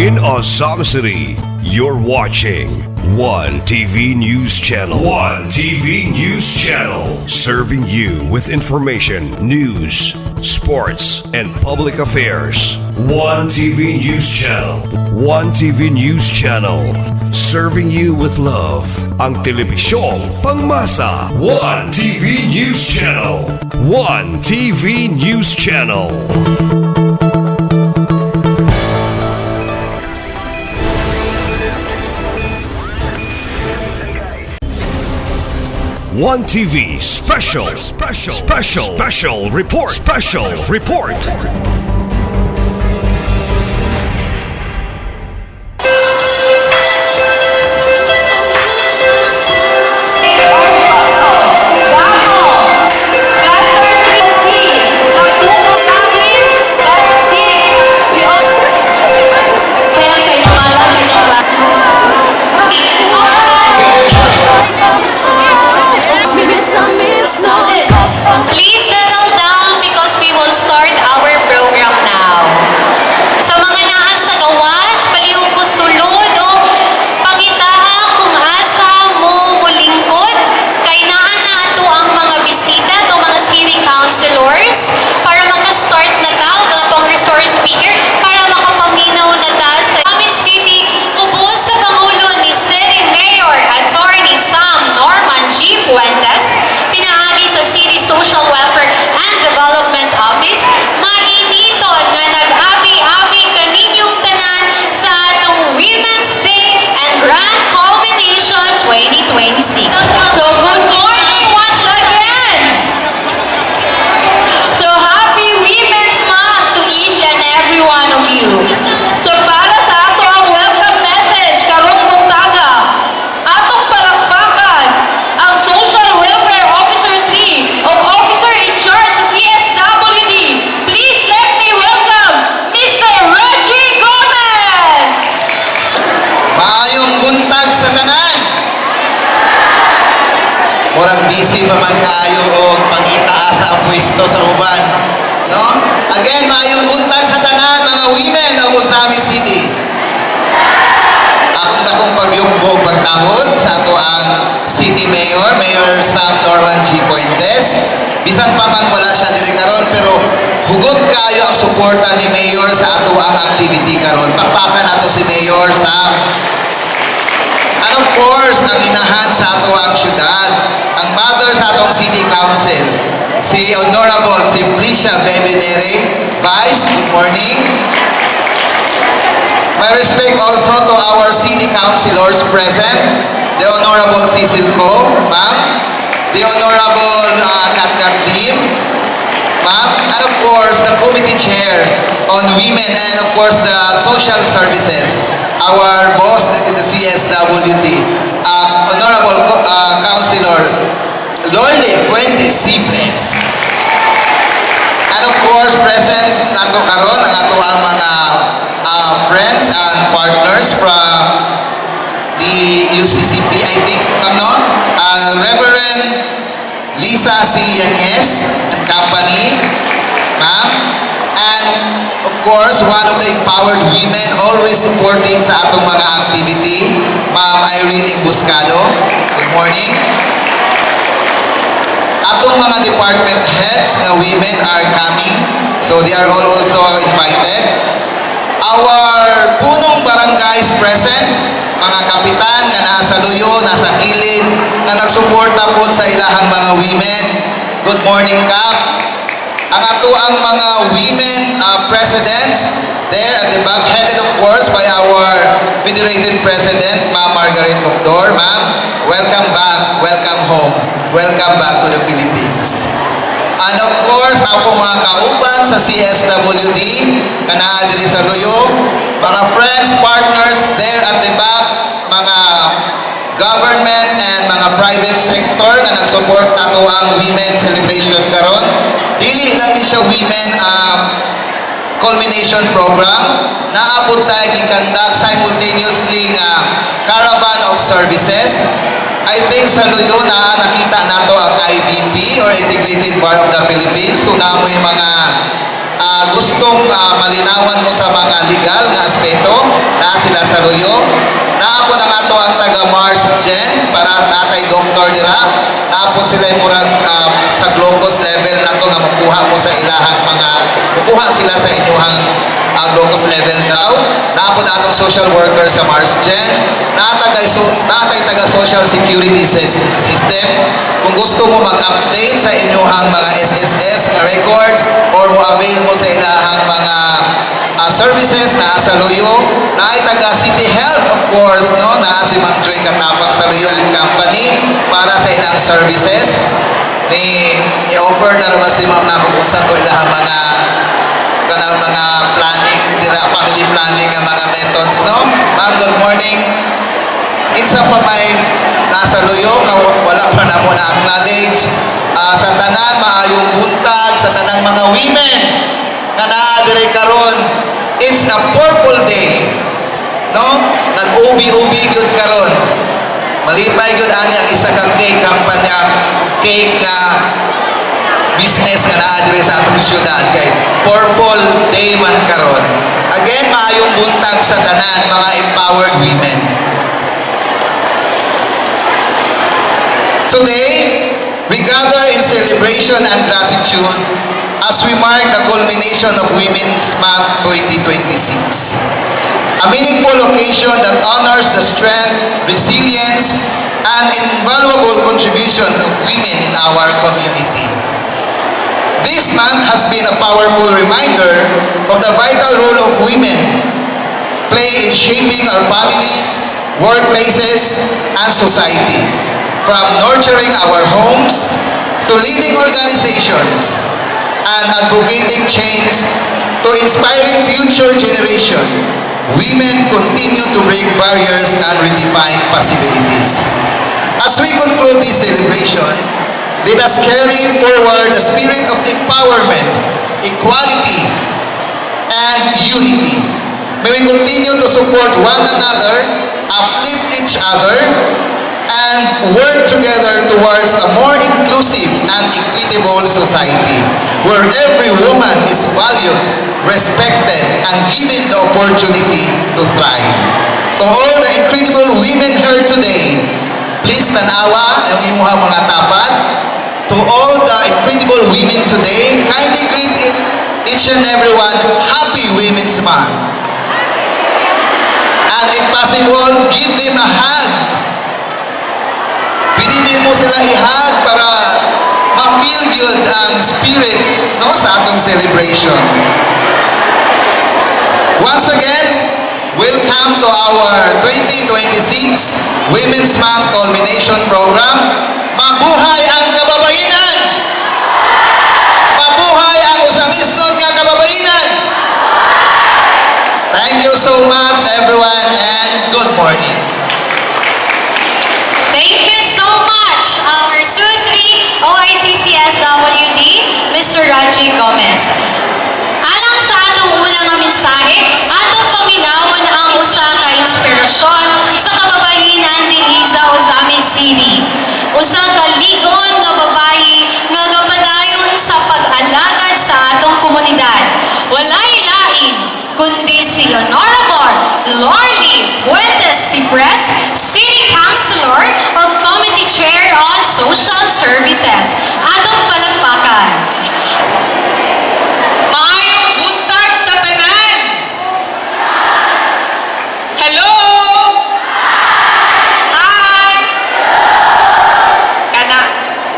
in Azam City. You're watching One TV News Channel. One TV News Channel. Serving you with information, news, sports, and public affairs. One TV News Channel. One TV News Channel. Serving you with love. Ang telebisyong pangmasa. One TV News Channel. One TV News Channel. One TV special report. Please settle down because we will start our program now. Sa mga naa sa gawas, paliw ko sulod o pangitaha kung asa mo mulingkod, kay naa na ato ang mga bisita o mga city councilors para maka-start na ta o atong resource speaker para makapaminaw na ta sa aming city ubos sa Pangulo ni City Mayor Attorney Sam Norman G. Puentes, pinaagi sa City Social Welfare and Development Office, mainiton nga nag-abi-abi kaninyong tanan sa atong Women's Day and Grand Culmination 2026. So good morning once again! So happy Women's Month to each and every one of you. So para sa ato ang welcome message karong buntaga, atong palakpakan ang Social Welfare Officer 3 o Officer in charge sa CSWD. Please let me welcome Mr. Reggie Gomez! Maayong buntag sa tanan. Murag busy pa man kaayo o pangitaas ang pwesto sa uban. No? Again, maayong buntag sa tanan mga women ng Uzami City. Akong takong pagyumbog pagtahod sa ato ang City Mayor, Mayor Sam Norman G. Puentes. Bisan pa man wala siya diri karon pero hugot kayo ang suporta ni Mayor sa ato ang activity karon. Pakpakan nato si Mayor Sam. And of course, ang inahan sa ato ang syudad, ang mother sa atong City Council, si Honorable Simplicia Bebinere. Vice, good morning. My respect also to our City Councilors present, the Honorable Cecil Ko, ma'am, the Honorable Katkat Lim, ma'am, and of course, the Committee Chair on Women and of course the Social Services, our boss in the CSWD, Honorable Councilor Lorde Fuentes Cipres. And of course, present nato karon ang ato ang mga friends and partners from the UCCP, I think, Reverend Lisa C. Yanez and company, ma'am. And of course, one of the empowered women always supporting sa atong mga activity, Ma'am Irene Imbuscado. Good morning. Atong mga department heads nga women are coming, so they are all also invited. Our punong barangays present, mga kapitan nga nasa luyo, nasa kilid, na nagsuporta po sa ilahang mga women. Good morning, Kap. Ang ato ang mga women presidents there at the back, headed of course by our Federated President, Ma'am Margaret Doctor. Ma'am, welcome back, welcome home, welcome back to the Philippines. And of course, ako mga kauban sa CSWD, kanaa diri sa Luyo, mga friends, partners there at the back, mga government and mga private sector na nag-support ato ang women celebration karon. Dili lang ni siya women culmination program, naabot tayo gi-conduct simultaneously nga caravan of services. I think sa Luyo na nakita nato ang IBP or Integrated Bar of the Philippines. Kung naamoy mga gustong malinawan mo sa mga legal nga aspeto, na saluyo. Naapon ang ato ang taga Mars Gen para natay doktor dira. Naapon sila yung murag sa glucose level na to nga makuha mo sa ilahang mga makuha sila sa inyong glucose level daw. Naapon atong social worker sa Mars Gen. Natay taga social security system. Kung gusto mo mag-update sa inyong mga SSS records or mo avail mo sa ilahang mga services na sa Luyo, na ay taga City Health of course, no, na si Ma'am Joy Katapang sa Luyo and Company para sa ilang services. Ni offer na rin si Ma'am na kung sa to ilang mga planning, family planning ng mga methods, no? Ma'am, good morning. Insa pa may nasa Luyo, wala pa na mo na acknowledge sa tanan, maayong buntag, sa tanang mga women nga naadire karon. It's a purple day, no? Nag-ubi-ubi gyud karon. Malipay gyud ani ang isa ka cake company, cake business nga naadire sa atong syudad kay purple day man karon. Again, maayong buntag sa tanan mga empowered women. Today, we gather in celebration and gratitude as we mark the culmination of Women's Month 2026. A meaningful occasion that honors the strength, resilience, and invaluable contribution of women in our community. This month has been a powerful reminder of the vital role of women play in shaping our families, workplaces, and society. From nurturing our homes to leading organizations and advocating change to inspiring future generation, women continue to break barriers and redefine possibilities. As we conclude this celebration, let us carry forward the spirit of empowerment, equality, and unity. May we continue to support one another, uplift each other, and work together towards a more inclusive and equitable society where every woman is valued, respected, and given the opportunity to thrive. To all the incredible women here today, please tanawa ang imuhang mga tapat. To all the incredible women today, kindly greet each and everyone Happy Women's Month. And if possible, give them a hug. Pinili mo sila ihag para ma-feel yun ang spirit, no, sa atong celebration. Once again, welcome to our 2026 Women's Month Culmination Program. Mabuhay ang kababainan! Mabuhay ang usamisnon nga kababainan! Thank you so much everyone and good morning. Thank you so much, our Sutri OICCSWD, Mr. Raji Gomez. Alang sa atong unang nga mensahe, atong paminawon ang usa ka inspirasyon sa kababaihan dinhi sa Ozamiz City. Usa ka ligon nga babayi nga gapadayon sa pag-alagad sa atong komunidad. Walay lain kundi si Honorable Lorly Puentes Cipres, City Councilor o Committee Chair on Social Services. Atong palakpakan. Maayong buntag sa tanan. Hello. Hi. Kana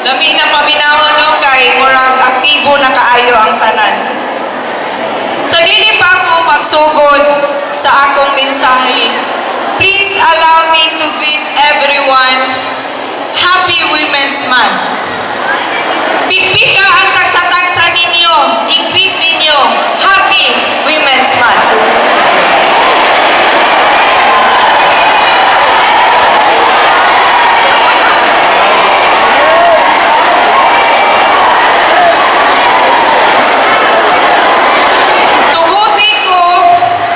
lami na paminawon no kay murag aktibo na kaayo ang tanan. Sa dili pa ako magsugod sa akong mensahe, please allow me to greet everyone Happy Women's Month. Pipika ang tagsa-tagsa ninyo, i-greet ninyo Happy Women's Month. Tugutin ko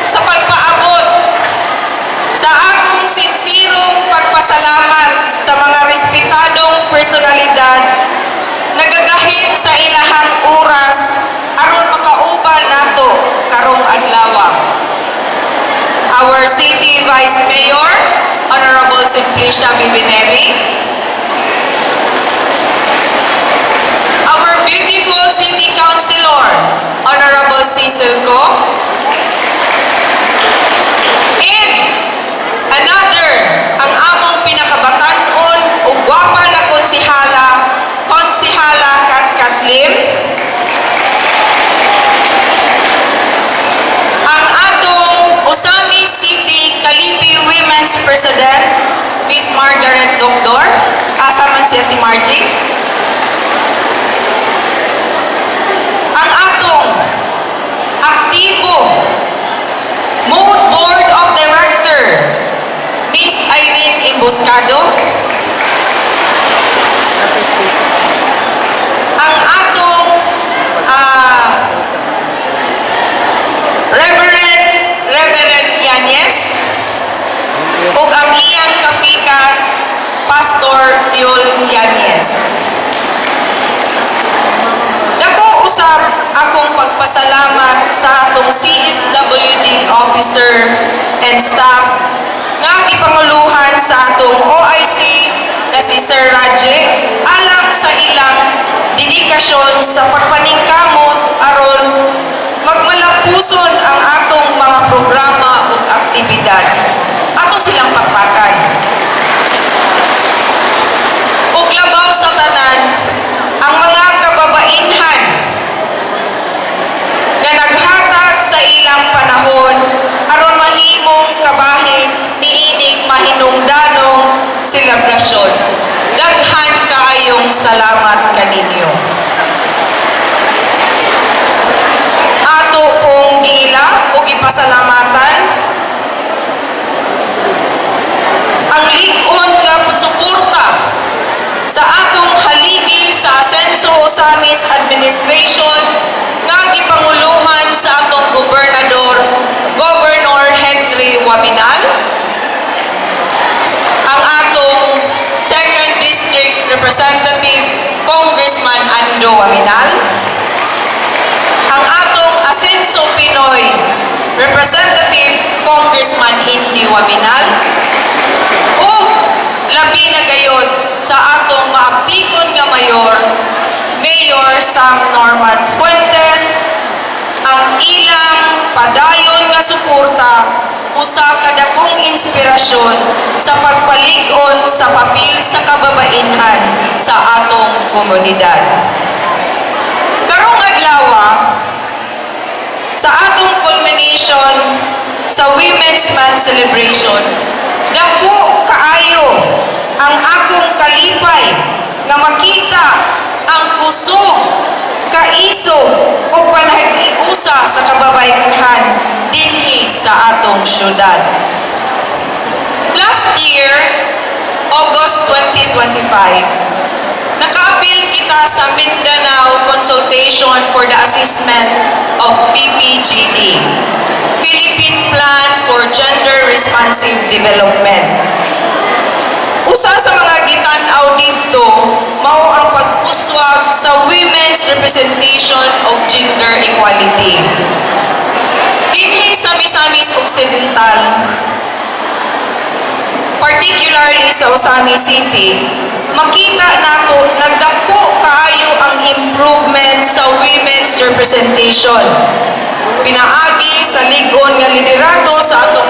sa pagpaabot sa akong sinsirong pagpasalamat sa mga respetadong personalidad nagagahin sa ilahang oras aron makauban nato karong adlaw. City Vice Mayor, Honorable Simplicia Bibinelli. Our beautiful City Councilor, Honorable Cecil Go. And another, ang among pinakabatanon o gwapa na Konsihala Kat Lim. Ang atong Osami City Kalipi Women's President, Miss Margaret Doctor. Asa man si Ate Margie. Ang atong aktibo Mood Board of Director, Miss Irene Emboscado. Ang atong Reverend Yanez ug ang iyang kapikas Pastor Yul Yanez. Dako usab akong pagpasalamat sa atong CSWD officer and staff nga gipanguluhan sa atong OIC na si Sir Raje alang sa ilang dedikasyon sa pagpaningkamot aron magmalampuson ang atong mga programa ug aktibidad. Ato silang pakpakan. Ug labaw sa tanan, ang mga kababainhan na naghatag sa ilang panahon aron mahimong kabahin niining mahinungdanong selebrasyon. Daghan kaayong salamat kaninyo. Ato pong giila o gipasalamatan ang lig-on nga suporta sa atong haligi sa Asenso Osamis Administration nga gipanguluhan sa atong Governor Henry Waminal, ang atong 2nd District Representative Congressman Ando Waminal, ang atong Asenso Pinoy Representative Congressman Indy Waminal, o labi na gayod sa atong maaktikon nga Mayor Sam Norman Fuentes, ang ilang padayon nga suporta usa ka dakong inspirasyon sa pagpalig-on sa papel sa kababainhan sa atong komunidad. Karong adlaw sa atong culmination sa Women's Month celebration, dako kaayo ang akong kalipay nga makita ang kusog, kaisog o panag-iusa sa kababayan dinhi sa atong syudad. Last year, August 2025, naka-appeal kita sa Mindanao Consultation for the Assessment of PPGD, Philippine Plan for Gender Responsive Development. Usa sa mga gitan-aw dito mao ang pagpuswag sa women's representation o gender equality. Dinhi sa Misamis Occidental, particularly sa Osamis City, makita nato nagdako kaayo ang improvement sa women's representation. Pinaagi sa lig-on nga liderato sa atong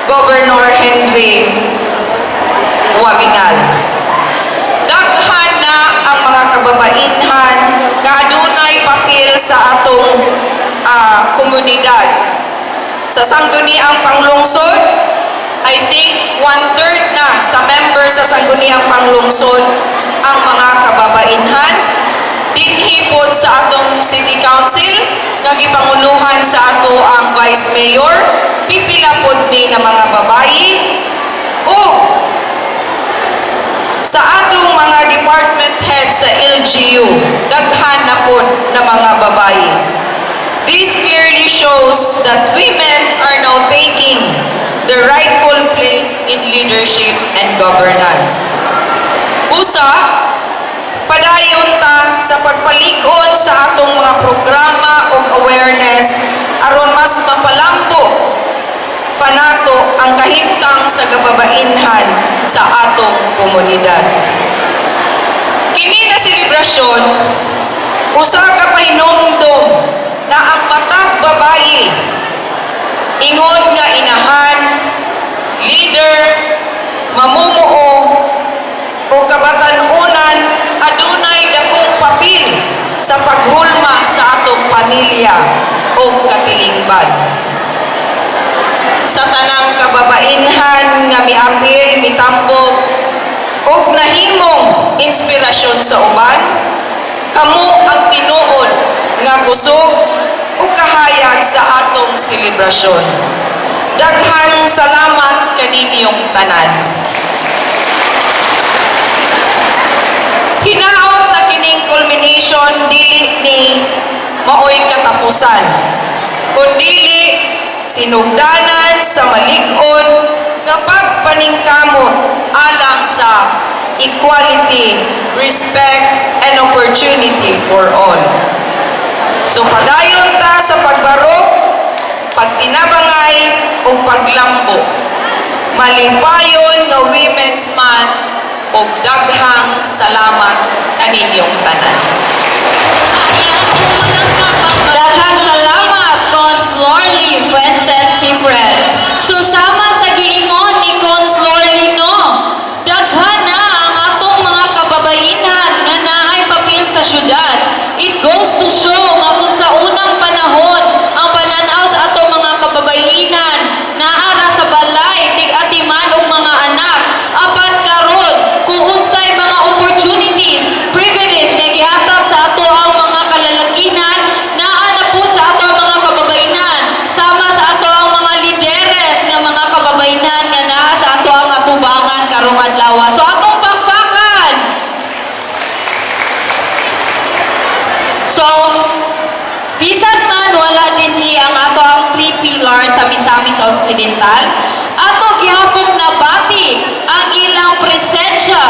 Governor Henry Waminal. Daghan na ang mga kababainhan nga adunay papel sa atong komunidad. Sa sangguniang panglungsod, I think 1/3 na sa members sa sangguniang panglungsod ang mga kababainhan. Dinhipod sa atong City Council, nga gipanguluhan sa ato ang Vice Mayor, pipilapod ni na mga babayi, o sa atong mga department head sa LGU, daghan na pod na mga babayi. This clearly shows that women are now taking the rightful place in leadership and governance. Usa, padayon ta sa pagpalig-on sa atong mga programa o awareness aron mas mapalambo ang kahimtang sa kababainhan sa atong komunidad. Kini na selebrasyon, usa ka pahinumdom na ang matag babayi, ingon nga inahan, leader, mamumuo, o kabatanunan adunay dakong papel sa paghulma sa atong pamilya o katilingban. Sa tanang kababainhan nga miapil, mitambog, o nahimong inspirasyon sa uban, kamo ang tinuod nga kusog o kahayag sa atong selebrasyon. Daghang salamat kaninyong tanan. Hinaot na kining culmination dili ni maoy katapusan, kundili sinugdanan sa malig-on nga pagpaningkamot alang sa equality, respect, and opportunity for all. So padayon ta sa pagbarok, pagtinabangay o paglambo. Malipayon nga Women's Month o daghang salamat kaninyong tanan. Daghang salamat, Cons Lorly Fuentes Sifred. Susama sa giingon ni Cons Lorly, no? Daghan na ang atong mga kababaihan nga naay papel sa syudad. It goes to show nga kung sa unang panahon ang pananaw sa atong mga kababaihan naara sa balay, tig-atiman og mga anak. Apat karon kung unsay mga opportunities, privilege nga gihatag sa ato ang mga kalalakihan, naa na pud sa ato ang mga kababaihan, sama sa ato ang mga lideres nga mga kababaihan nga naa sa ato ang atubangan karong adlaw. So atong pakpakan. So bisan man wala dinhi ang ato ang 3 pillars sa Misamis Occidental, ato gihapon nabati ang ilang presensya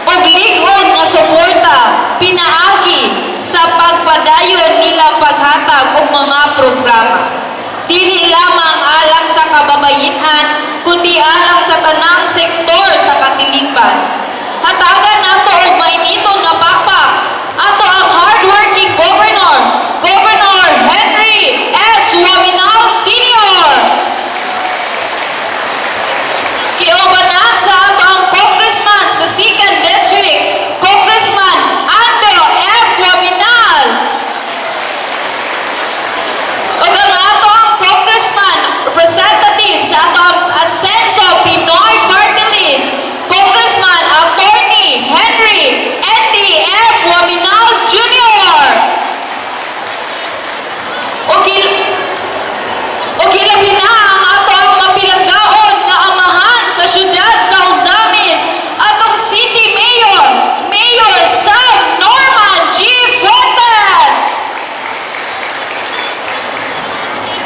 ug lig-on nga suporta pinaagi sa pagpadayon nila paghatag og mga programa. Dili lamang alang sa kababaihan, kundi alang sa tanang sektor sa katilingban. Hatagan nato og mainiton nga pakpak ato ang hardworking governor, Governor Henry S. Waminal Sr. Kiubanan sa ato ang congressman sa 2nd District, Congressman Ando F. Waminal. Ug ang ato ang congressman representative sa ato ang Asenso Pinoy Party List, Congressman Attorney Henry Andy F. Waminal Jr. O gilabi na ang ato ang mapilanggaon na amahan sa syudad sa Usamis, atong City Mayor, Mayor Sam Norman G. Fuentes.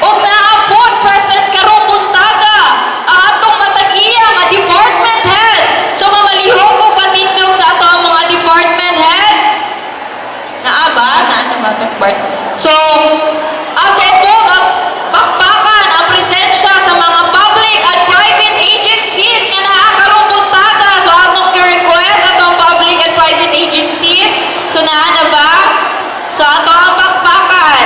O naapon present karong buntaga ang atong matag-iya nga department heads. So mamalihok ko patindog sa ato ang mga department heads. Naa ba? So, ato po ang bakbakan ang presensya sa mga public at private agencies nga naa karong buntaga. So, atong request atong public and private agencies. So, naa na ba? So, ato ang bakbakan.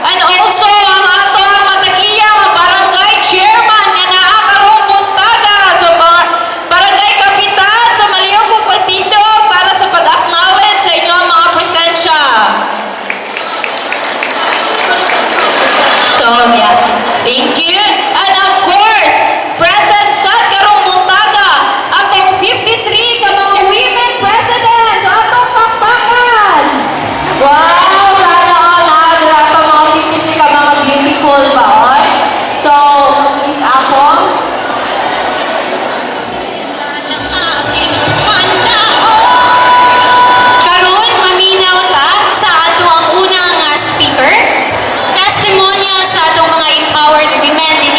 And also, ang ato ang matag-iya nga barangay chairman nga naa karong buntaga. So, barangay kapitan. So, malihok ko patindog para sa pag-acknowledge sa inyo ang mga presensya. So, yeah. Thank you. And of course, present sa karong buntaga, atong 53 ka mga women presidents. So, atong pakpakan. Wow! Sana all nagra ka mga 53 ka mga beautiful ba, oy? So, Miss Apong. Karon, maminaw ta sa ato ang unang speaker. Testimonya sa atong mga empowered women din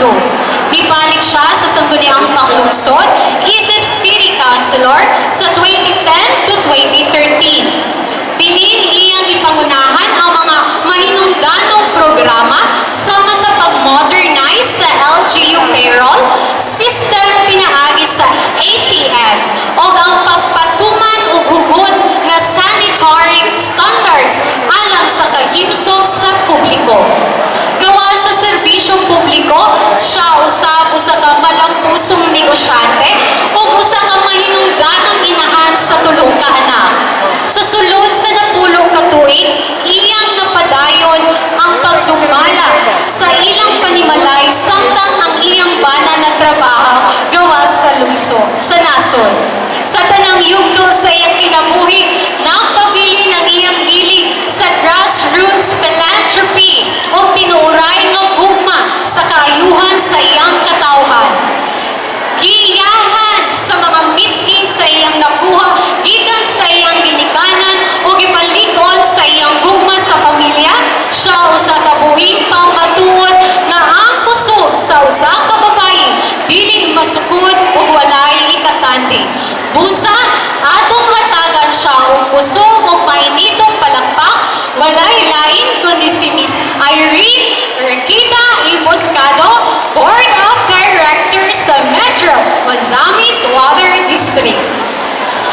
Abdo. Nibalik siya sa sangguniang panglungsod, isip City Councilor sa 2010 to 2013. Diin iyang ipangunahan ang mga mahinungdanong programa sama sa pag-modernize sa LGU payroll system pinaagi sa ATM o ang pagpatuman ug hugod na sanitary standards alang sa kahimsog sa publiko. Gawa sa serbisyong publiko, siya usab usa ka malampusong negosyante ug usa ka mahinungdanong inahan sa tulong ka anak. Sa sulod sa napulo ka tuig, iyang napadayon ang pagdumala sa ilang panimalay samtang ang iyang bana nagtrabaho gawa sa lungsod, sa nasod. Sa tanang yugto sa iyang kinabuhi, nagpabili ng iyang hilig sa grassroots philanthropy o tinuuray ng gugma sa kaayuhan sa iyang katawhan. Giyahan sa mga miting sa iyang nakuha gikan sa iyang ginikanan o gipalig-on sa iyang gugma sa pamilya, siya usa ka buhing pangmatuod na ang kusog sa usa ka babayi dili masukod ug walay ikatandi. Busa atong hatagan siya og kusog ug mainitong palakpak, walay lain kundi si Miss Irene Requita Imboscado, Board of Directors sa Metro Mazamis Water District.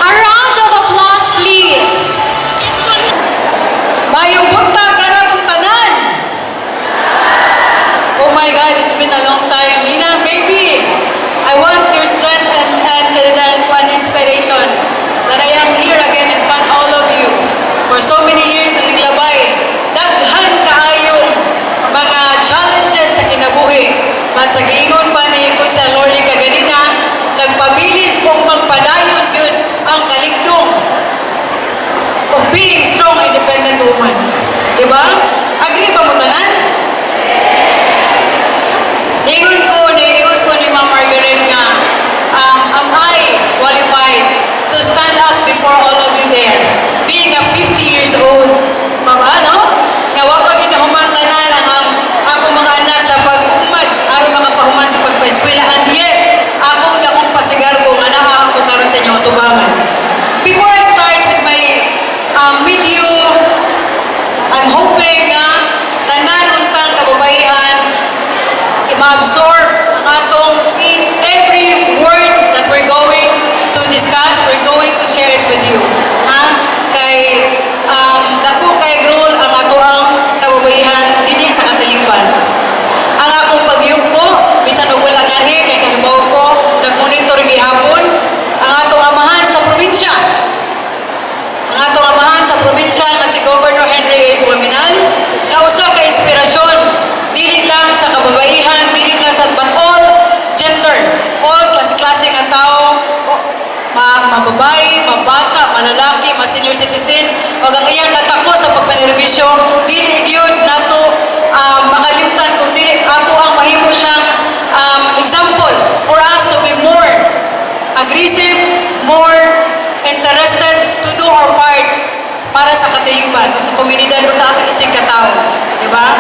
A round of applause, please. Mayong buntag karatong tanan. Oh my God, it's been a long time. Mina, baby, I want your strength and inspiration that I am here again in front all of you. For so many years na naglabay, daghan kaayong mga challenges sa kinabuhi. At sa giingon pa ni kung sa Lord kaganina, nagpabilin kong magpadayon yun ang kaligdong of being strong, independent woman. Diba? Agree ba mo tanan? Niingon ko ni Ma'am Margaret nga, am I qualified to stand up before all of you there? Being a 50 years old, ano? Nga wapag inahuman tanan ang akong mga anak sa pag-umad, aron makapahuman sa pagpa-eskwela, and yet, akong pasigarbo nga naa ako karon sa inyo tubangan. Before I start with my video, I'm hoping na tanan untang kababaihan ma-absorb ang atong every word that we're going to discuss, we're going to share it with you. Ha? Kay dako kay role ang ato ang kababaihan dinhi sa katilingban. Ang akong pagyugpo bisan og wala ngarhi kay kahibaw ko nag-monitor gihapon ang atong amahan sa probinsya. Ang atong amahan sa probinsya nga si Governor Henry A. Suaminal na usa ka inspirasyon dili lang sa kababaihan, dili lang sa but all gender, all klase-klase nga tao, mababae, mabata, malalaki, senior citizen, wag ang iyang katako sa pagpanerbisyo, dili gyud nato makalimtan kung dili ato ang mahimo siyang example for us to be more aggressive, more interested to do our part para sa katayuban o sa komunidad o sa atong isig katao, di ba?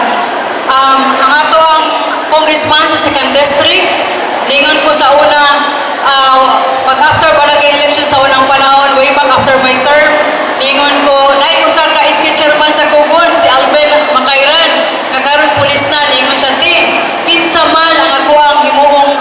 Ang ato ang congressman sa 2nd District, lingon ko sa una, pag after barangay election sa unang panahon, way back after my term, lingon ko, naik usa ka SK chairman sa Kugon, si Alben Macairan, kakaroon pulis na, lingon siya, kinsa man ang ako ang himuong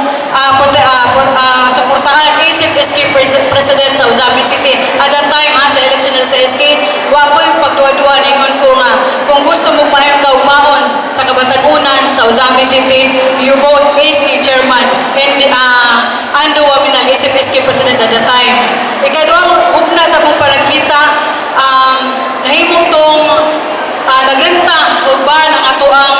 suportahan isip SK President sa Uzami City. At that time, sa election sa SK, wapo yung pagduwa-duwa, lingon ko nga, kung gusto mo pa yung kaugmahon sa kabatagunan sa Uzami City, you vote SK Chairman and Ando Waminal, isip SK President at the time. Ikaduang hugna sa mong paragkita, nahimong tong nagrenta o ba ng ato ang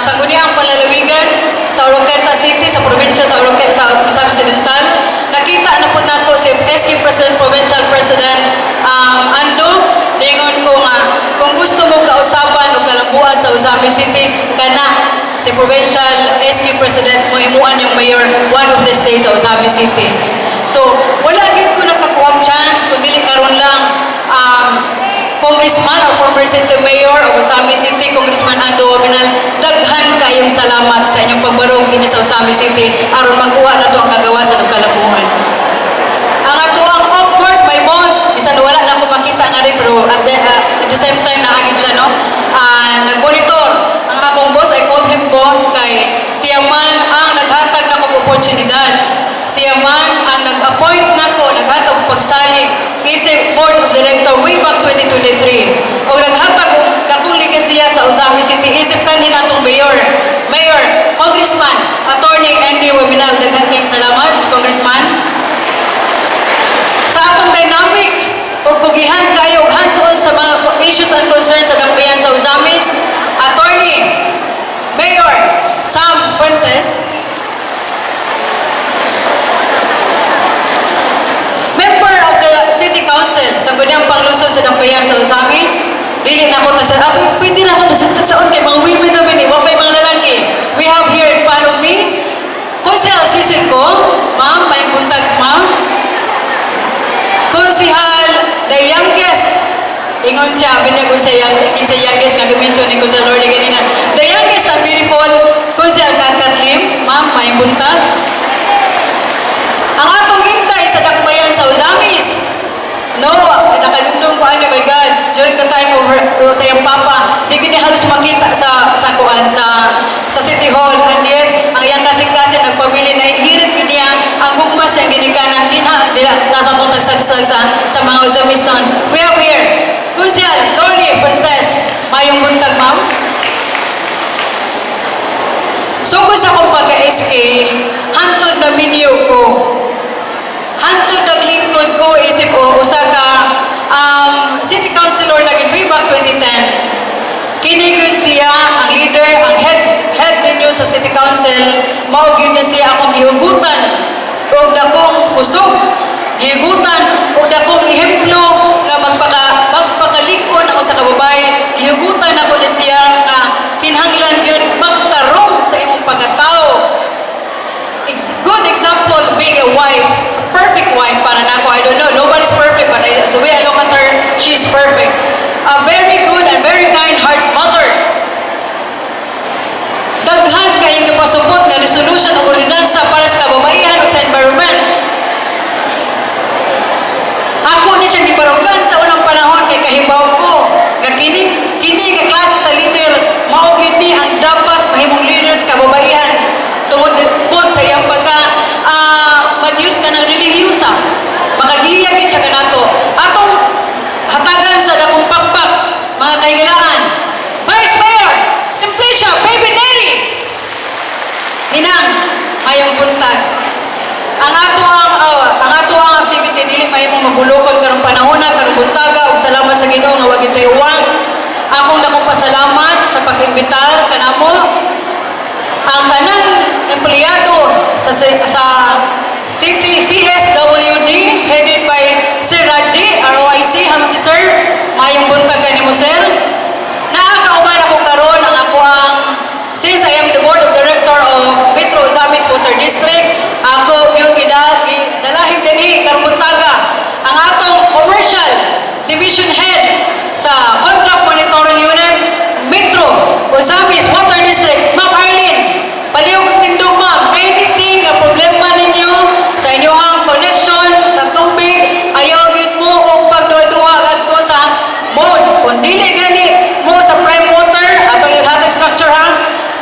sangguniang palalawigan sa Oroqueta City, sa probinsya sa Oroqueta, sa Occidental. Nakita na po nako si SK President, Provincial President Ando, lingon ko nga, kung gusto mo kausapan o kalambuan sa Uzami City, kana si Provincial SK President mo himuan yung mayor one of these days sa Uzami City. So, wala din ko nakakuha chance, kundi karon lang kung Congressman o former City Mayor o Usami City, Congressman Ando Waminal, daghan kayong salamat sa inyong pagbarog din sa Usami City aron magkuha na to ang kagawasan ug kalabuhan. Ang atuang, of course, my boss, bisan wala na ako makita nga rin, pero at the same time, naagin siya, no? Nag-monitor. Ang akong boss, I called him boss, kay siya man ang naghatag na kong oportunidad. Siya man ang nag-appoint na ko, naghatag pagsalig, isip board of director way back 2023. O naghatag akong ligasiya sa Usami City, isip kanhin atong mayor. Mayor, Congressman, Attorney Andy Waminal, daghan kayong salamat, Congressman. Sa atong dynamic o kugihan kayo ug hands-on sa mga issues and concerns sa dambayan sa Usamis, Attorney Mayor Sam Fuentes, member of the City Council sa Guniang Panglusod sa dambayan sa Usamis, dili na ako pwede na ako nagsagsaon kay mga women namin eh, wapay mga lalaki. We have here in front of me, Kusel Cecil ko, ma'am, may buntag ma'am. Konsihal, the youngest, ingon siya, binyag ko sa youngest, nag-mention ni Kusel Lordy ganina. The youngest and beautiful, Kusel Lim, ma'am, may buntag. Ang atong hintay sa dakbayan sa Usamis, no, nakagundong ko, oh my God, during the time of sa iyang papa, di ko niya halos makita sa City Hall, and yet, ang iyang kasing-kasing nagpabili na inherit ko niya ang gugmas yung ginikanan, nasa itong tagsagsag sa mga Usamis noon. We have here, Kusel Lordy Fuentes, mayong buntag, ma'am. So, kung sa akong pagka-SK, hantod na minyo ko, hantod naglingkod ko, isip ko, usa ka City Councilor na way back 2010. Kinigod siya, ang leader, ang head ninyo sa City Council, maugin na siya akong gihugutan o dakong kusog, gihugutan o dakong ihemplo nga magpakalikon ako sa kababay, gihugutan ako na siya nga kinhanglan yun magtarong sa imong pagkatao. Good example being a wife, perfect wife para nako. I don't know, nobody's perfect, but the way I look at her, she's perfect. A very good and very kind-hearted mother. Daghan kayong ipasupot na resolution o ordinansa para sa kababaihan o sa environment. Ako ni siya gibarugan sa unang panahon kay kahibaw ko. Kini nga klase sa leader, maugid ni ang dapat mahimong leader sa kababaihan. Tungod po sa iyang mag-use ka ng relihiyosa. Makagiyagin siya kanato. Atong hatagan sa dakong pakpak, mga kaigalaan. Vice Mayor, Simplicia, Baby Neri. Ninang, mayong buntag. Ang ato ang activity dili may mong magulokon karong panahon na karong buntaga ug salamat sa Ginoo nga wa gitay uwan. Akong dakong pasalamat sa pag-imbitar kanamo ang tanang empleyado sa City CSWD headed by Sir Raji ROIC hanggang si Sir mayong buntag kanimo sir. Naakauban ako karon ang ako since I am the board of director of Metro Usamis Water District, ako yung gidalahim dinhi karong buntaga ang atong commercial division head sa contract monitoring unit Metro Usamis Water District, Ma'am Arlene. Palihog ang tindog, ma'am. Anything na problema ninyo sa inyong connection sa tubig, ayaw yun mo o pagduwa-duwa at ko sa mode. Kung dili gani mo sa prime water, atong naghatag structure ha,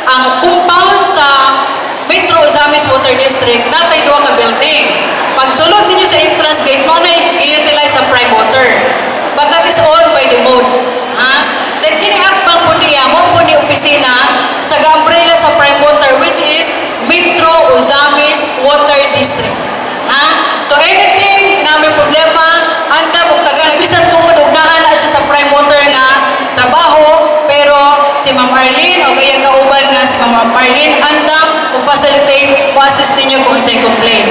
ang compound sa Metro Usamis Water District, natay duwa ka building. Pagsulod ninyo sa entrance gate, mo na i-utilize sa prime water. But that is all by the mode. Then kiniakbang po niya, mo po ni opisina sa umbrella sa prime water, which is Metro Usamis Water District. So anything na may problema, anda magtagal, bisan tuod og naana siya sa prime water nga trabaho, pero si Ma'am Arlene o kaya kauban nga si Ma'am Arlene anda o facilitate o assist ninyo kung isa'y complain.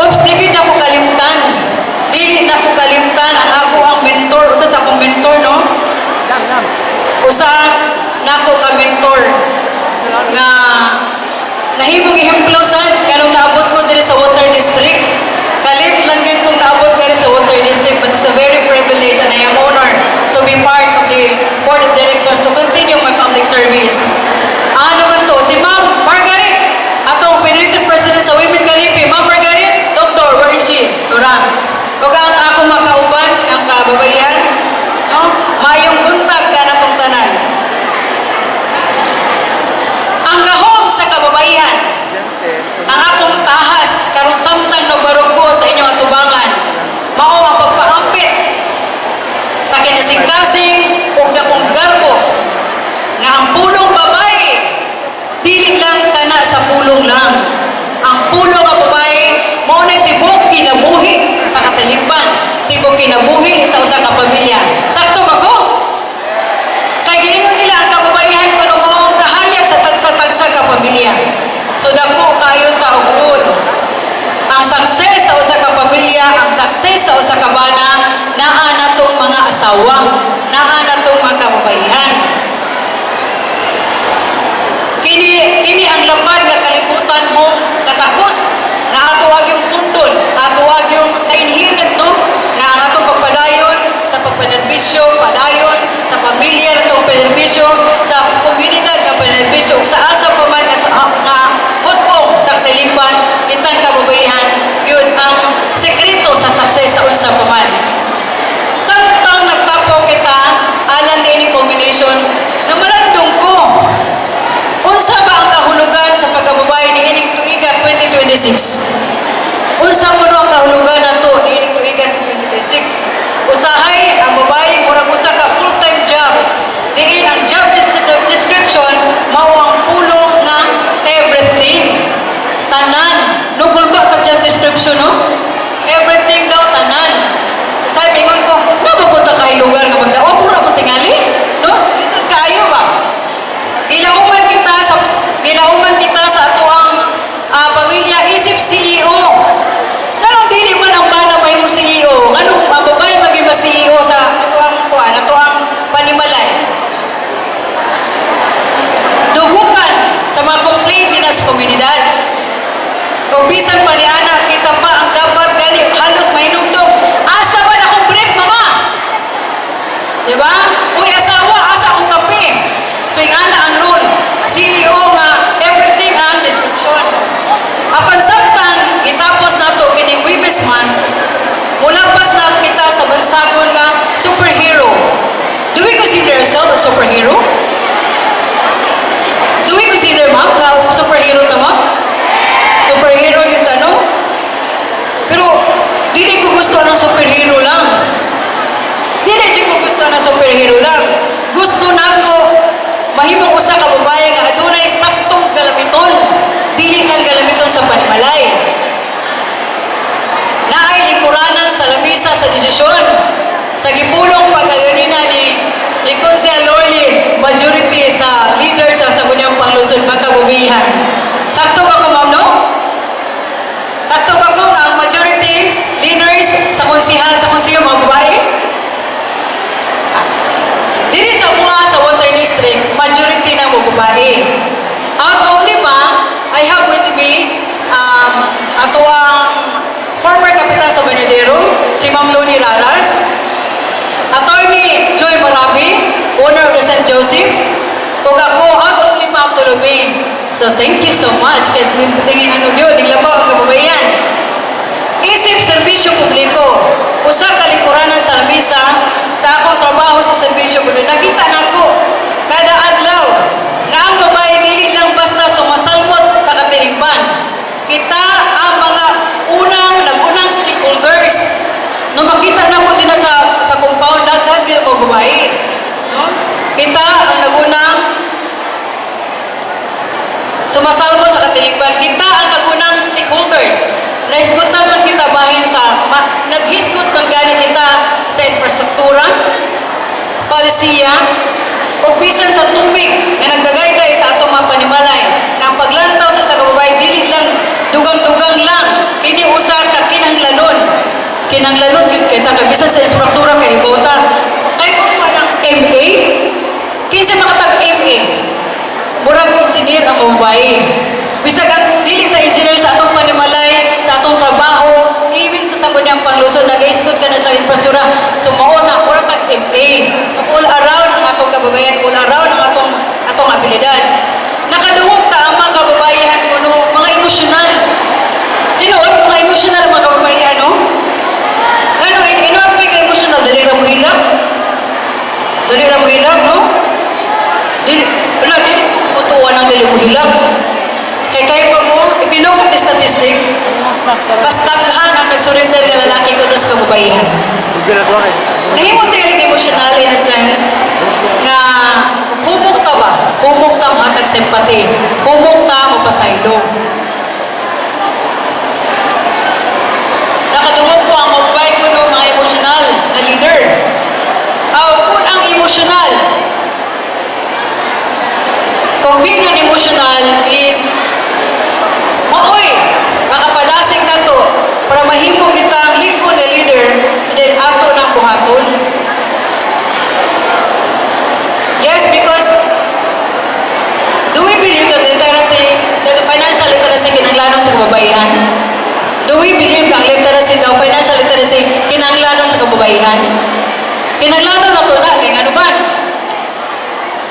Oops, di na ko kalimutan. Di na ko kalimutan ang ako ang mentor, usa sa akong mentor, no? Usa na ako ka mentor nga nahimong ihemplo sad kanong naabot ko diri sa water district. Kalit lang yun kung naabot diri sa water district. district, but it's a very privilege and I am honored to be part of the board of directors to continue my public service. Ano man to, si Ma'am Margaret, atong Federated President sa Women Kalipi. Ma'am Margaret, Doctor, where is she? Durang. Huwag ang ako makauban, ang kababaihan, no? Mayong buntag ka na tong tanan. Ang gahom sa kababaihan, ang akong tahas, karong samtang nabarugo sa inyong atubangan, mao ang pagpaampit sa kinasing-kasing o dakong garbo na ang pulong babae, dili lang tana sa pulong lang. Ang pulong ng babae, mao na tibok kinabuhi sa katalipan, tibok kinabuhi sa usa ka pamilya. Sakto ba ko? Kay giingon nila ang kababaihan kuno mao kahayag sa tagsa-tagsa ka pamilya. So dako kayo ta og goal. Ang success sa usa ka pamilya, ang success sa usa ka bana, naa natong mga asawa, naa natong mga kababaihan. Kini ang lapad nga kalibutan mong katakos na ato yung sundon, ato yung na-inherit no, na ang atong pagpadayon sa pagpanerbisyo, padayon sa pamilya na itong panerbisyo, sa komunidad na panerbisyo, sa asa pa man nga hotpong sa katalipan, kitang kababaihan, yun ang sekreto sa success sa unsa pa man. Samtang nagtapo kita, alang din yung combination, na malandong ko, unsa ba ang kahulugan sa pagkababae ni ining tuiga 2026? Unsa kuno ang kahulugan nato ni ining tuiga sa 2026? Usahay ang babae murag usa ka full-time job. Diin ang job description mao ang pulong na everything. Tanan. Nugol ba ka job description no? Everything daw tanan. Sabi ingon ko, mapapunta kay lugar nga magdaog mura mo tingali? No? Isang kaayo ba? Gilauman kita sa atuang pamilya isip CEO. Ganong dili man ang bana may mo CEO. Ganong mababay maging ma CEO sa atuang panimalay. Dugukan sa mga complaint din sa komunidad. O bisan pa ni anak, kita pa ang dapat gani halos mahinumdog. Asa ba na akong brief, mama? Diba? Uy, asawa, asa akong kape. So, yung ana ang rule. CEO nga, everything ang description. Apan samtang, itapos na to kining Women's Month, mulapas na kita sa bansagon nga superhero. Do we consider ourselves a superhero? Do we consider, ma'am, nga superhero na, ma'am? Superhero yung tanong? Pero, dili ko gusto ng superhero lang. Dili ko gusto ng superhero lang. Gusto na ko mahimong usa ka babae nga adunay saktong galamiton, dili lang galamiton sa panimalay. Naay lingkuranan sa lamisa sa desisyon, sa gipulong pagkaganina ni Consel Lorlin, majority sa leaders sa Sangguniang Panglusod magkabubihan. Sakto ba ko, ma'am, no? Sakto ba ko nga ang majority leaders sa konsihan mga babae? Diri sa mga sa Water District, majority na mga babae. Out of 5, I have with me ato ang former kapitan sa Banadero, si Ma'am Loni Raras, Attorney Joy Marabi, owner of the St. Joseph, o ako, out of 5 Tulubi. So thank you so much. Kaya tingin ano yun, naglabaw ang kababayan. Isip serbisyo publiko, usa ka lingkuranan sa lamisa, sa akong trabaho sa serbisyo publiko, nakita na ko, kada adlaw, na ang babae dili lang basta sumasalmot sa katilipan. Kita ang mga nagunang stakeholders. No, makita na ko din sa compound, daghan din ang babae. No? Kita ang nagunang sumasalmot sa katilipan. Kita ang nagunang stakeholders. Naisgutan man kita bahin sa, naghisgot man gani kita sa infrastruktura, palisiya, o bisan sa tubig na nagdagayday sa atong mga panimalay. Na ang paglantaw sa kababay, dili lang, dugang-dugang lang, kini usa ka kinahanglanon. Kinahanglanon, kita ka, bisan sa infrastruktura, kay Bota. Kaya kung man ang MA, kinsa makatag-MA, murag engineer ang babae. Bisag ang dili ta engineer sa atong panimalay, sa atong trabaho, even sa Sangguniang Panglusod, nag-isgot ka na sa infrastruktura. So mao na ora tag MA. So all around ang atong kababayan, all around ang atong abilidad. Nakadungog ta ang mga kababayan kuno mga emosyonal. Tinuod mga emosyonal ang mga kababayan, no? Ano, inuat pa yung emosyonal, dali ra mo hilak? Dali ra mo hilak, no? Dili utuan ang dali mo hilak. Kaya pa mo, if you look at the statistic, mas daghan ang nag-surrender nga lalaki ko sa kababayan. Nahimot rin emotional in a sense na humok ta ba? Humok ta matag simpati. Humok ta mo pasaylo. Nakadungog ko ang mababay ko ng mga emotional na leader. Kung ang emotional, kung being an emotional is maoy, makapadasig na to para mahimo kita ang likod na leader then ato ng buhaton. Yes, because do we believe that the financial literacy kinahanglan sa kababayan? Do we believe that financial literacy kinahanglan sa kababayan? Kinahanglan na to na, kaya ano man?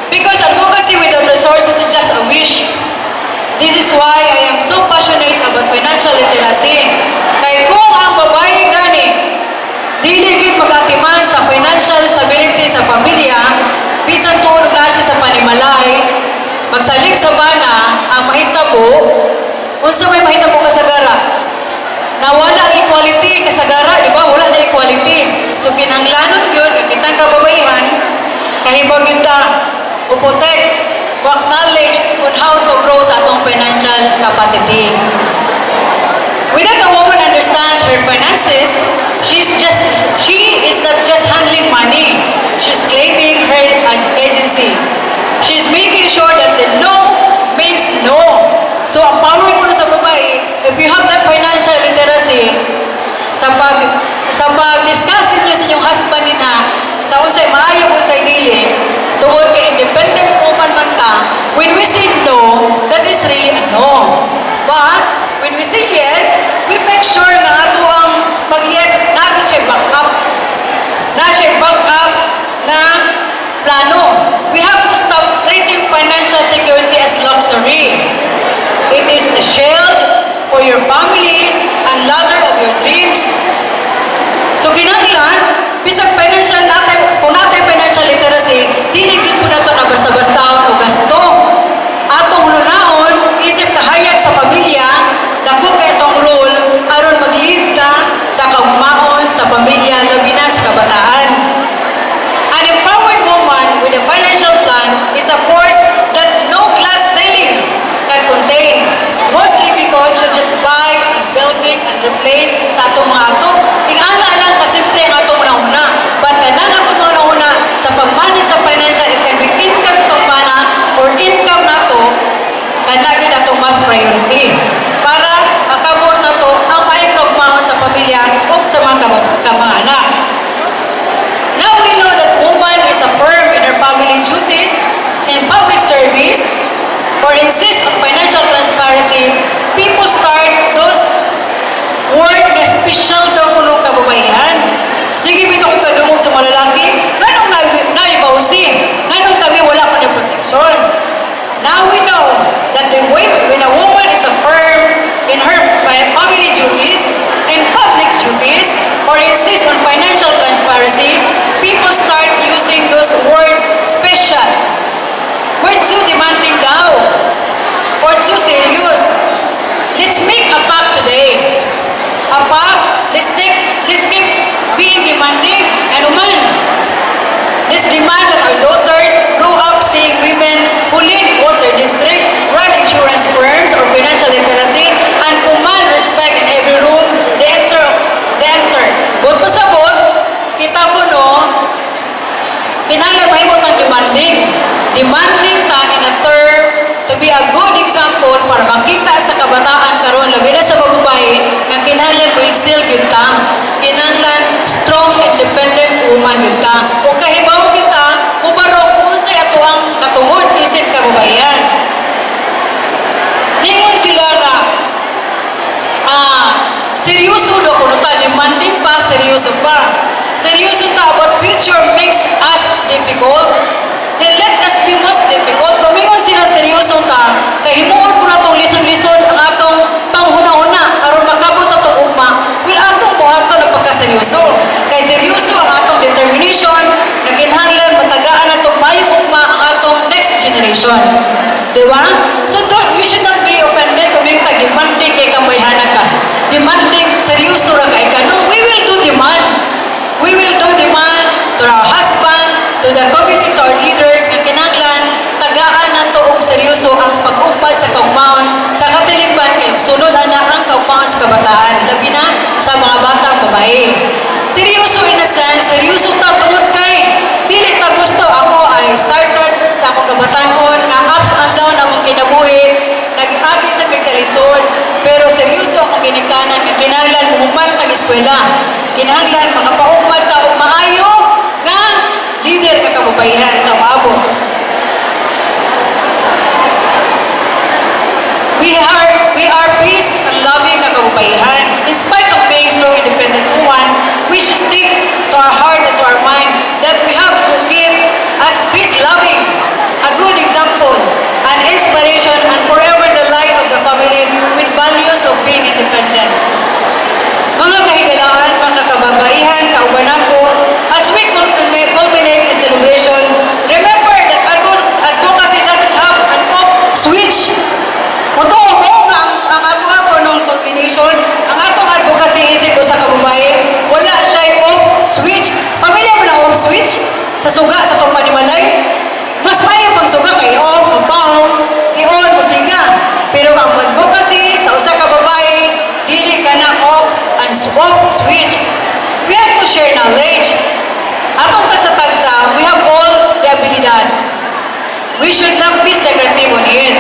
Because advocacy without resources is just a wish. This is why I am so passionate about financial literacy. Kaya kung ang babae gani, dili gid mag-atiman sa financial stability sa pamilya, bisan tuod na siya sa panimalay, magsalig sa bana, ang mahitabo, unsa may mahitabo kasagara? Na wala equality kasagara, di ba? Wala na equality. So kinahanglanon gyud nga kitang kababayan, kahibag kita upotek, work knowledge on how to grow sa atong financial capacity. Without a woman understands her finances, she is not just handling money. She's claiming her agency. She's making sure that the no means no. So ang power ko na sa babae, if you have that financial literacy, sa pag-discuss niyo sa inyong husband din ha, sa unsay maayo unsay dili, tungod kay independent woman man ta, when we say no, that is really a no. But when we say yes, we make sure na ato ang pag-yes, naging siya back up. Na siya back up na plano. We have to stop treating financial security as luxury. It is a shield for your family and ladder of your dreams. So kinahanglan, bisag financial natin, kung natin financial literacy, dili gid po nato na basta-basta o gasto. Atong lunaon, isip kahayag sa pamilya, dako kay itong role aron mag-lead ka sa kaugmaon sa pamilya, labi na sa kabataan. An empowered woman with a financial plan is a force that no glass ceiling can contain. Mostly because she just buy and building and replace sa atong mga ato. Ingana lang kasimple ang atong una-una. But kanang atong una-una sa pag-manage sa financial, it can be income sa itong bana or income nato, kanagin atong mas priority. Para makabot na to ang maikagmaon sa pamilya o sa mga anak. Now we know that woman is a firm in her family duties, in public service, or insist on financial transparency, people start those word na special daw kunong kababayan. Sige, bito kong kadungog sa mga lalaki, ganong naibawsi, ganong kami wala pa ng protection. Now we know that when a woman is a firm in her family duties, in public duties, or insist on financial transparency, people start using those word special. We're too demanding daw. Or too serious. Let's make a pact today. A pact, let's keep being demanding. Ano man. Let's demand that our daughters grow up seeing women who lead water district, run insurance firms or financial literacy, and command respect in every room they enter. But pasabot, kita ko no, kinahanglan mahimot ang demanding. Demanding ta in a term to be a good example para makita sa kabataan karon labi na sa babae nga kinahanglan mo excel gyud ka. Kinahanglan strong independent woman gyud ka. Kung kahibaw kita, ubarok unsay ato ang katungod isip kababayan. Ningon sila nga seryoso do kuno ta demanding pa seryoso pa. seryoso ta about future makes us difficult, then let us be most difficult. Kumingon sila seryoso ta, kay himuon ko na itong lison-lison ang atong panghuna-huna, aron makabot atong ugma, will atong buhaton na pagkaseryoso. Kay seryoso ang atong determination, na kinahanglan matagaan atong mayong ugma ang atong next generation. Diba? So we should not be offended kung yung tag-demanding kay kambayhana ka. Demanding, seryoso ra kay ka. No, we will do demand. We will do demand to our husband, to the community, to our leaders, nga kinahanglan tagaan nato og seryoso ang pag-upad sa kaugmaon sa katilingban kay sunod ana ang kaugmaon sa kabataan, labi na sa mga batang babae. Seryoso in a sense, seryoso ta tungod kay dili ta gusto. Ako ay started sa akong kabataan nga ups and down among kinabuhi, nag-agi sa pagkalisod, pero seryoso akong ginikanan nga kinahanglan muhuman tag eskwela, kinahanglan makapaugmad ta og maayo nga leader nga kababaihan sa maabot. We are peace and loving nga kababaihan. In spite of being strong, independent woman, we should stick to our heart and to our mind that we have to keep as peace-loving, a good example, an inspiration, and forever the light of the family with values of being independent. Mga kahigalaan, mga kababaihan, kauban ako, as we culminate the celebration, remember that advocacy doesn't have an off switch. Motoo ko nga ang ako nung culmination, ang atong advocacy isip ko sa kababae, wala siya off switch. Pamilya mo na off switch sa suga sa itong panimalay. Mas mayo pag suga kay off, magpahong, i-on mo siga. Pero ang advocacy sa usa ka babae, dili ka na off and off switch. We have to share knowledge. Atong tagsa-tagsa, we have all the abilidad. We should not be secretive on it.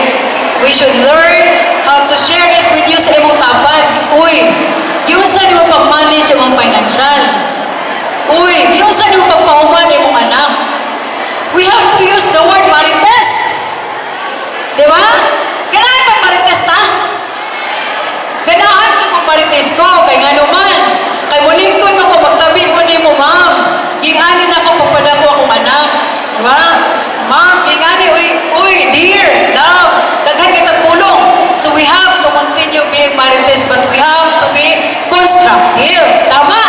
We should learn how to share it with you sa imong tapat. Uy, yung sa mo pag-manage imong financial. Uy, yung sa mo pagpahuman imong anak. We have to use the word marites. Diba? Ganahan kang marites ta? Ganahan siya kung marites ko. Kaya nga naman, kay mulingkod mo ko, magtabi mo ni mo, ma'am. Ginganin ako papada ko akong anak. Diba? Ma'am, ginganin, uy, dear, love, daghan kita tulong. So we have to continue being marites, but we have to be constructive. Tama?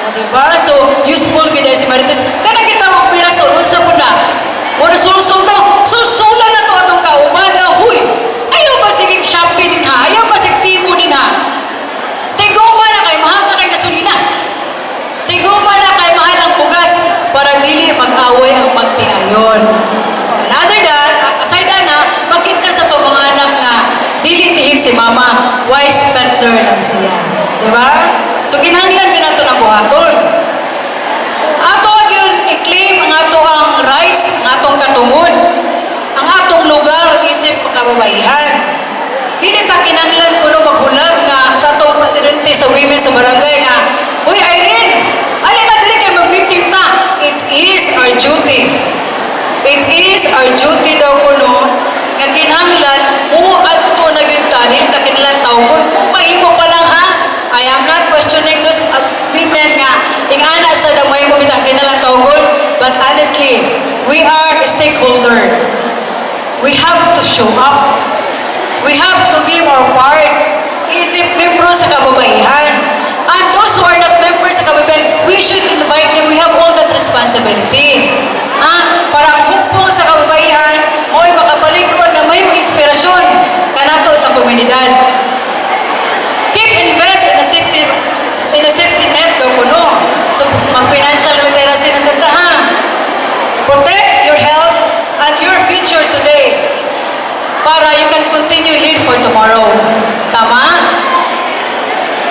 O diba? So, useful gina si marites. Kana kita mong piraso, unsa po na? O nasulsul to? Sulsulan na to atong kauban na, huy, ayaw ba siging Shopee din ha? Ayaw ba sig Timo din ha? Tiguma na kay mahal na kay gasolina. Tiguma na kay mahal ang bugas para dili mag-away ang magtiayon. Another than, aside na, bakit ka sa to mga anak nga dili tihig si mama, wise spender lang siya. Diba? So, kinahanglan ka na ito ng buhaton. Ato yun, i-claim ang ato ang rights, ang atong katungod, ang atong lugar, isip kababaihan. Dili ta kinahanglan ko no maghulag nga sa atong presidente sa women sa barangay nga, uy Irene, alin na dili kayo mag-meeting ta. It is our duty. It is our duty daw ko no, nga kinahanglan, adto na yun ta, dili ta kinahanglan tawgon. Kung mahimo pa lang ha, I am not questioning those women nga, ingana sa mahimo kita kinahanglan tawgon, but honestly, we are a stakeholder. We have to show up. We have to give our part. Isip membro sa kababaihan. And those who are not members sa kababaihan, we should invite them. We have all that responsibility. Para ang hukpong sa kababaihan, mo'y makapalikod na may inspirasyon kanato sa komunidad. Keep invest in a safety net daw kuno. So, mag-financial literacy na sa tahan. Protect your health and your future today para you can continue lead for tomorrow. Tama?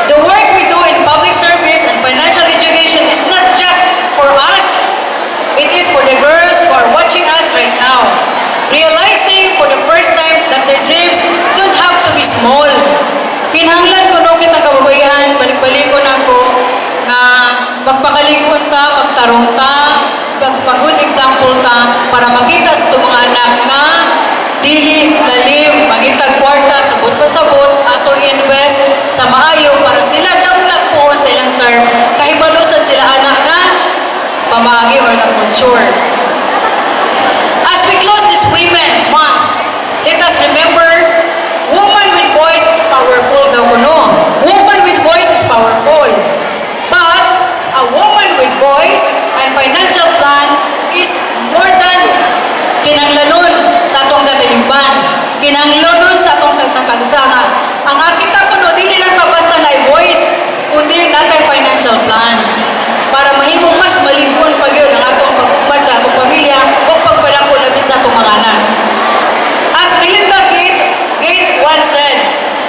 The work we do in public service and financial education is not just for us. It is for the girls who are watching us right now. Realizing for the first time that their dreams don't have to be small. Kinahanglan ko no kita kababaihan, balik-balikon ako na magpakalikon ta, magtarong ta, magpag-good example ta para makita sa itong mga anak na dili, lalim, mangitag kwarta, sabot pa sabot, ato invest sa maayo para sila daw po sa ilang term, kahibalusan sila tagsa nga ang akita ko no dili lang pa basta na voice kundi natay financial plan para mahimong mas malimon pag yun ang atong pagkuma sa atong pamilya o pagpadako labi sa atong mga anak. As Melinda Gates once said,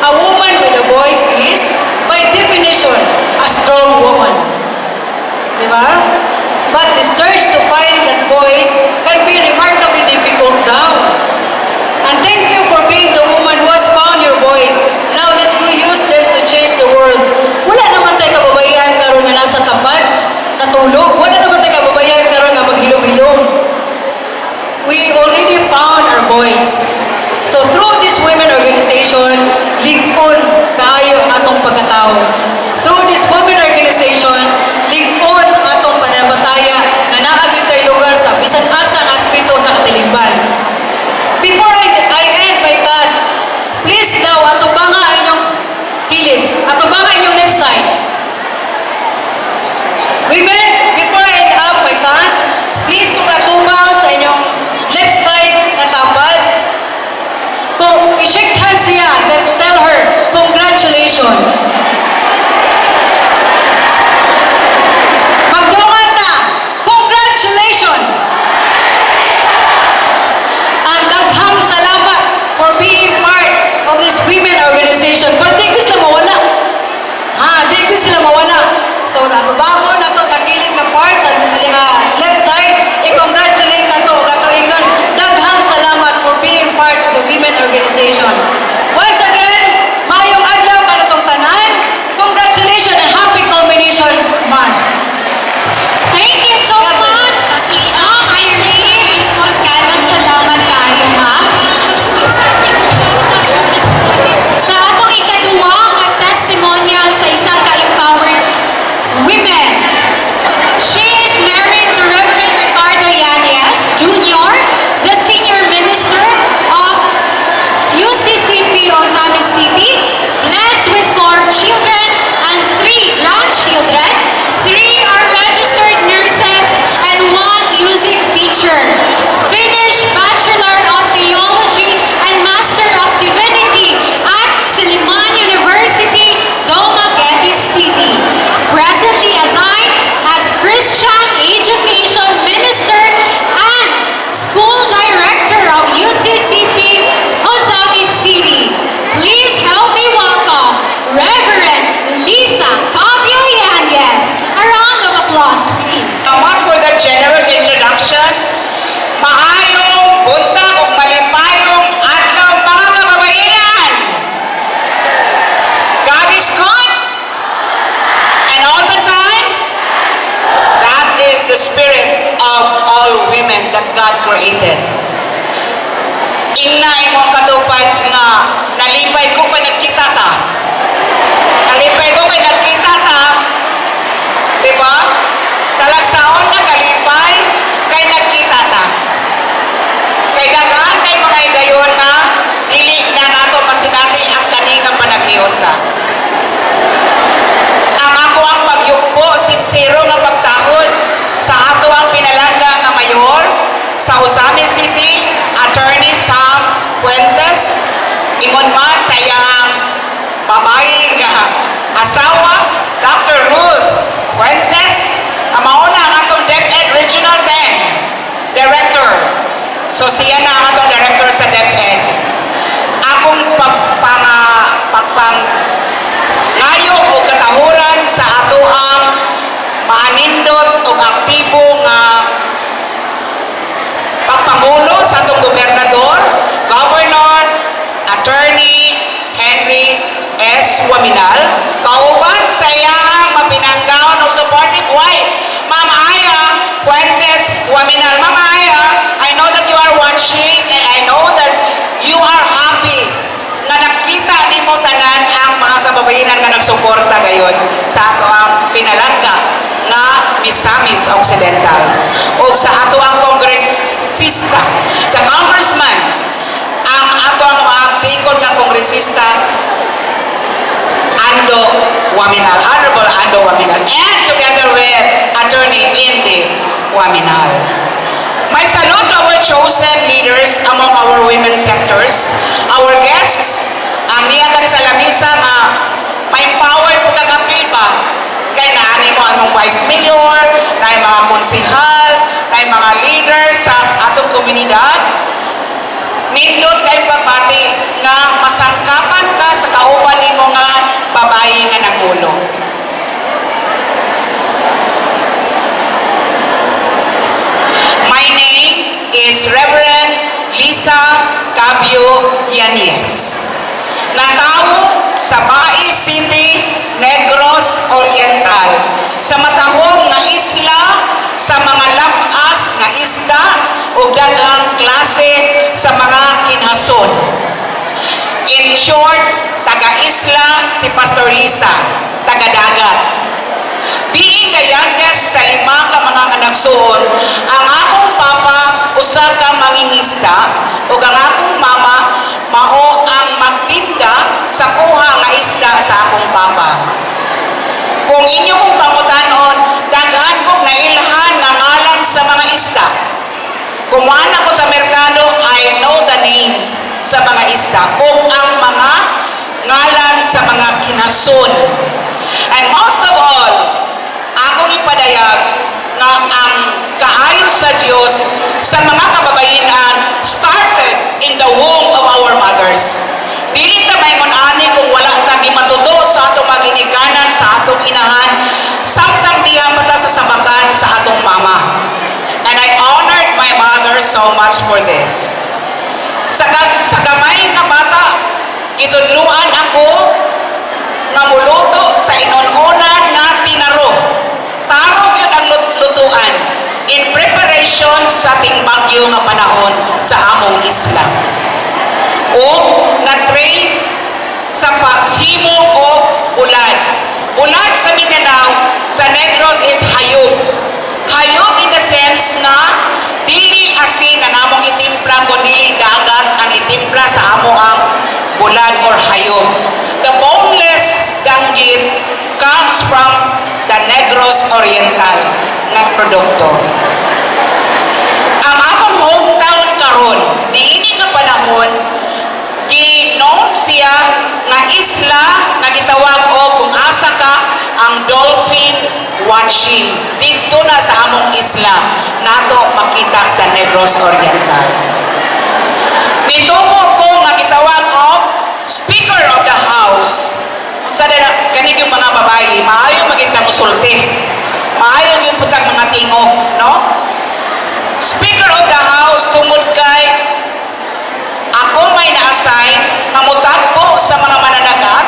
a woman with a voice is, by definition, a strong woman. Diba? But the search to find that voice can be remarkably difficult now. And thank you for being the woman who has found your voice. Now let's go use them to change the world. Wala naman tayo kababaihan karon nga nasa tapat, natulog. Wala naman tayo kababaihan karon nga maghilom-hilom. We already found our voice. So through this women organization, ligon kaayo ang atong pagkatao. Through this women organization, ligon ang atong panabataya nga naagib tayo lugar sa bisan asa nga aspeto sa katilingban. Before I end my task, please daw ato ba nga inyong kilid, ato ba nga inyong left side. Women, before I end up my task, please kung atubang sa inyong left side nga tabad, kung i-shake hands siya, then tell her, congratulations. Magdungan na, congratulations. Ang daghang salamat for being part of this women organization. Pero di ko sila mawala. Di ko sila mawala. So, bago na to sa kilid na part, sa left side, i-congratulate na to. Gatuin nun, daghang salamat for being part of the women organization. Once again, mayong adlaw ka na tong tanan. Congratulations and happy culmination month. Thank you so God bless. much, Irene Moscada. Salamat kayo, ha? Sa atong ikaduwa nga testimonial sa isang ka-empowered women. She is married to Reverend Ricardo Yanez Jr., the Senior Minister of UCCP Ozamis City, blessed with 4 children and 3 grandchildren. 3 are registered nurses and 1 music teacher. Finished Bachelor of Theology and Master of Divinity at Silliman University, Dumaguete City. Presently assigned as Christian Education Minister and School Director of UCCP Ozamis City. Please help me welcome Reverend Lisa Fabio Yanez. A round of applause, please. Salamat for the generous introduction. Maayong buntag ug malipayong adlaw mga kababaihan. God is good and all the time. That is the spirit of all women that God created. Ingna imong katupad nga nalipay ko kay nagkita ta. Nalipay ko kay nagkita ta. Diba? Talagsaon na kalipay kay nagkita ta. Kay dagaan kay mga igayon na dili na nato masinati ang kaningang panaghiusa. Ang ako ang pagyugpo sincero nga pagtahod sa ato ang pinalangga nga mayor sa Ozamis City, Attorney Sam Fuentes, ingon man sa iyang babae nga asawa, Dr. Ruth Fuentes, ang mauna ang atong DepEd Regional 10 Director. So siya na ang atong Director sa DepEd. Akong layo o katahuran sa ato ang maanindot o aktibo nga pagpangulo sa atong gobernador, Governor, Attorney Henry S. Waminal, kauban sa iyang mapinanggaon o supportive wife, Ma'am Aya Fuentes Waminal. Ma'am Aya, I know that you are watching and I know that you are happy na nakita ni mo tanan ang mga kababaihan nga nagsuporta gayon sa ato ang pinalangga nga Misamis Occidental o sa ato ang kongresista, the congressman, ang ato ang mga aktikon nga kongresista Ando Waminal, Honorable Ando Waminal, and together with Attorney Indy Waminal. My salute to our chosen leaders among our women sectors, our guests, ang niya ka sa lamisa nga may power po kagapil ba? Kaya naani mo anong vice mayor, na mga konsihal, na mga leader sa atong komunidad. Nindot kay pagbati nga masangkapan ka sa kauban ni mo nga babae nga nangulo. My name is Reverend Lisa Cabio Yanez. Natawo sa Bai City, Negros Oriental, sa matahong nga isla sa mga labas nga isda o daghang klase sa mga kinhason. In short, taga-isla si Pastor Lisa, taga-dagat. Being the youngest sa 5 ka mga kanagsuon, ang akong papa usa ka mangingisda ug ang akong mama mao ang magtinda sa kuha nga isda sa akong papa. Kung inyo kong pangutanon, daghan kong nailhan nga ngalan sa mga isda. Kumuan ako sa merkado, I know the names sa mga isda o ang mga ngalan sa mga kinason. And most of all, akong ipadayag na ang kaayo sa Diyos sa mga kababaihan started in the womb of our mothers. Dili ta may ani kung wala ta gimatuto sa atong maginikanan sa atong inahan, samtang diha pa ta sa sabakan sa atong mama. And I honored my mother so much for this. Sa gamay nga bata, gitudluan ako nga muluto sa inununan nga tinaro. Taro yun ang lutuan in preparation sa ating bagyo nga panahon sa among isla. O na-train sa paghimo o bulad. Bulad sa Mindanao, sa Negros is hayop. Hayop in the sense na dili asin ang among itimpla kundi dagat ang itimpla sa among ang bulad or hayop. The boneless danggit comes from the Negros Oriental na produkto. Ang akong hometown karon niini nga panahon ginoon siya nga isla nga gitawag o kung asa ka ang dolphin watching dito na sa among isla nato makita sa Negros Oriental. Nitubo ko nga gitawag og Speaker of the House. Sa kanig yung mga babae, maayo maging musulti. Maayo yung putang mga tingog, no? Speaker of the House tungod kay ako may na-assign mamutagpo sa mga mananagat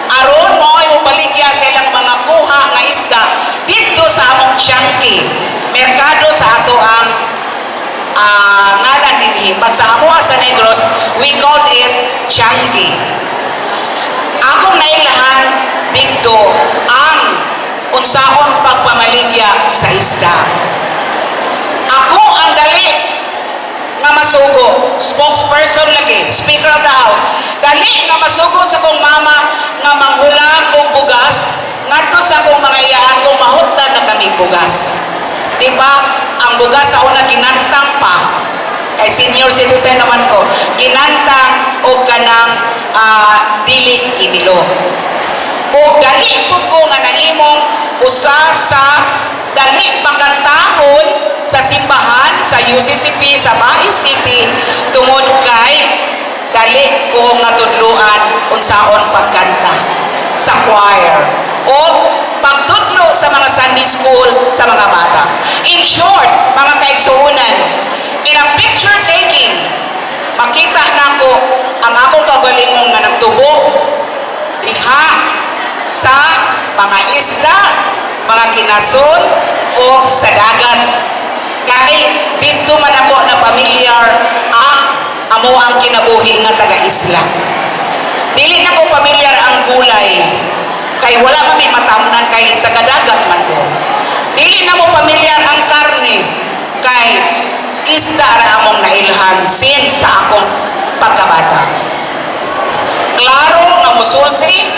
aron mo ay mabaligya sa ilang mga kuha nga isda dito sa among Tiangki, merkado sa ato ang ngalan dinhi. But sa amo sa Negros, we call it Tiangki. Akong nailhan dito ang unsaon pagpamaligya sa isda. Ako ang dali nga masugo, spokesperson lagi, Speaker of the House. Dali nga masugo sa kong mama nga manghulam og bugas ngadto sa akong mga iyaan kung mahutdan na kami bugas. Diba? Ang bugas sa una ginantang pa. Kay senior citizen naman ko, ginantang o kanang dili kinilo. O dali po ko nga nahimong usa sa dali pagkantahon sa simbahan sa UCCP sa Bai City tungod kay dali ko nga tudluan unsaon pagkanta sa choir o pagtudlo sa mga Sunday school sa mga bata. In short, mga kaigsuunan, in a picture taking, makita nako ang akong kagalingon nga nagtubo diha sa mga isda, mga kinason o sa dagat. Kay dito man ako na pamilyar ang amo ang kinabuhi nga taga-isla. Dili na ko pamilyar ang gulay kay wala man may matamnan kay taga-dagat man ko. Dili na mo pamilyar ang karne kay isda ra among nailhan since sa akong pagkabata. Klaro nga musulti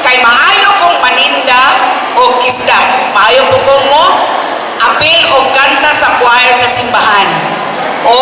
kay maayo kong paninda o isda. Maayo po kong mo apil o kanta sa choir sa simbahan. O